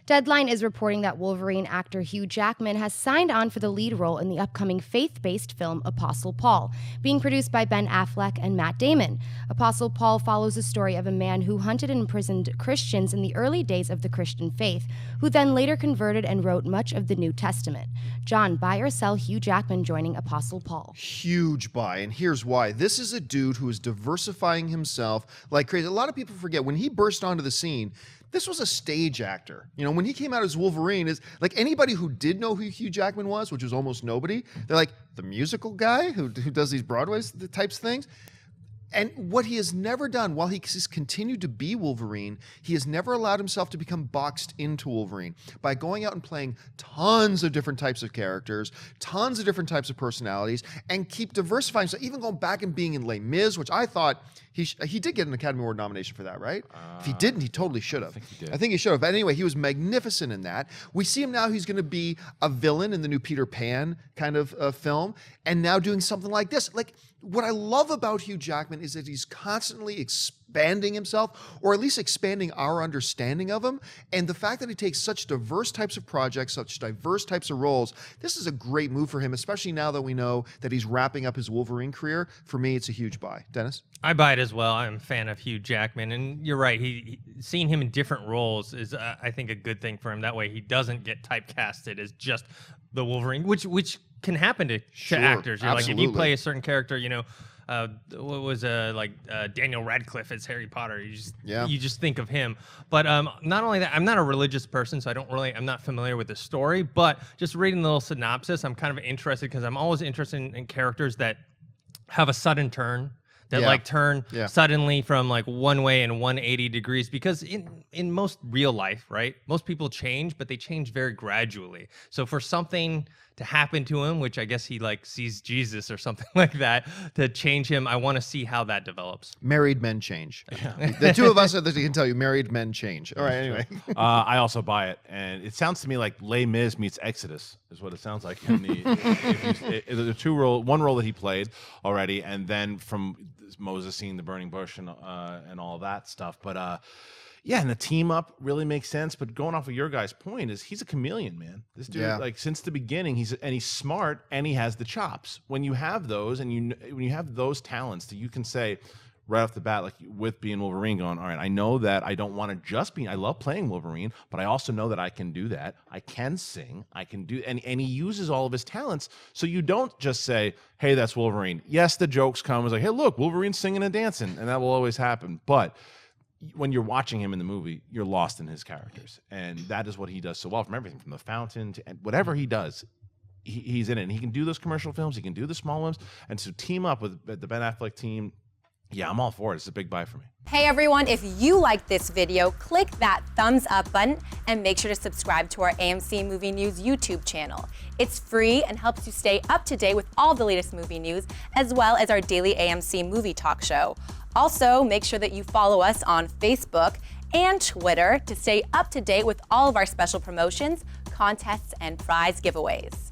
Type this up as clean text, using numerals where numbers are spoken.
Deadline is reporting that Wolverine actor Hugh Jackman has signed on for the lead role in the upcoming faith-based film Apostle Paul, being produced by Ben Affleck and Matt Damon. Apostle Paul follows the story of a man who hunted and imprisoned Christians in the early days of the Christian faith, who then later converted and wrote much of the New Testament. John, buy or sell Hugh Jackman joining Apostle Paul? Huge buy, and here's why. This is a dude who is diversifying himself like crazy. A lot of people forget when he burst onto the scene, this was a stage actor. You know, when he came out as Wolverine, is like anybody who did know who Hugh Jackman was, which was almost nobody, they're like, the musical guy who does these Broadway types things. And what he has never done, while he has continued to be Wolverine, he has never allowed himself to become boxed into Wolverine by going out and playing tons of different types of characters, tons of different types of personalities, and keep diversifying. So even going back and being in Les Mis, which I thought he did get an Academy Award nomination for that, right? If he didn't, he totally should have. I think he should have. But anyway, he was magnificent in that. We see him now, he's going to be a villain in the new Peter Pan kind of film, and now doing something like this. Like, what I love about Hugh Jackman is that he's constantly expanding himself, or at least expanding our understanding of him. And the fact that he takes such diverse types of projects, such diverse types of roles, this is a great move for him, especially now that we know that he's wrapping up his Wolverine career. For me, it's a huge buy. Dennis? I buy it as well. I'm a fan of Hugh Jackman, and you're right. Seeing him in different roles is, I think, a good thing for him. That way, he doesn't get typecasted as just the Wolverine, which can happen to actors. You're like, if you play a certain character, you know, what was Daniel Radcliffe as Harry Potter? You just think of him. But not only that, I'm not a religious person, so I'm not familiar with the story. But just reading the little synopsis, I'm kind of interested because I'm always interested in characters that have a sudden turn. That turn suddenly from like one way and 180 degrees, because in most real life, right, most people change, but they change very gradually. So for something to happen to him, which I guess he like sees Jesus or something like that, to change him, I want to see how that develops. Married men change. The two of us that can tell you, married men change. All right, anyway. I also buy it, and it sounds to me like Les Mis meets Exodus is what it sounds like. In one role that he played already, and then from Moses seeing the burning bush and all that stuff. But yeah, and the team up really makes sense. But going off of your guys' point, is he's a chameleon, man. This dude, like since the beginning, he's smart and he has the chops. When you have those, and when you have those talents, that you can say right off the bat, like with being Wolverine, going, all right, I know that I don't want to just be, I love playing Wolverine, but I also know that I can do that. I can sing, I can do, and he uses all of his talents. So you don't just say, hey, that's Wolverine. Yes, the jokes come, it's like, hey, look, Wolverine's singing and dancing, and that will always happen. But when you're watching him in the movie, you're lost in his characters. And that is what he does so well, from everything, from The Fountain to whatever he does. He's in it, and he can do those commercial films, he can do the small ones, and to team up with the Ben Affleck team, yeah, I'm all for it. It's a big buy for me. Hey everyone, if you liked this video, click that thumbs up button and make sure to subscribe to our AMC Movie News YouTube channel. It's free and helps you stay up to date with all the latest movie news, as well as our daily AMC movie talk show. Also, make sure that you follow us on Facebook and Twitter to stay up to date with all of our special promotions, contests, and prize giveaways.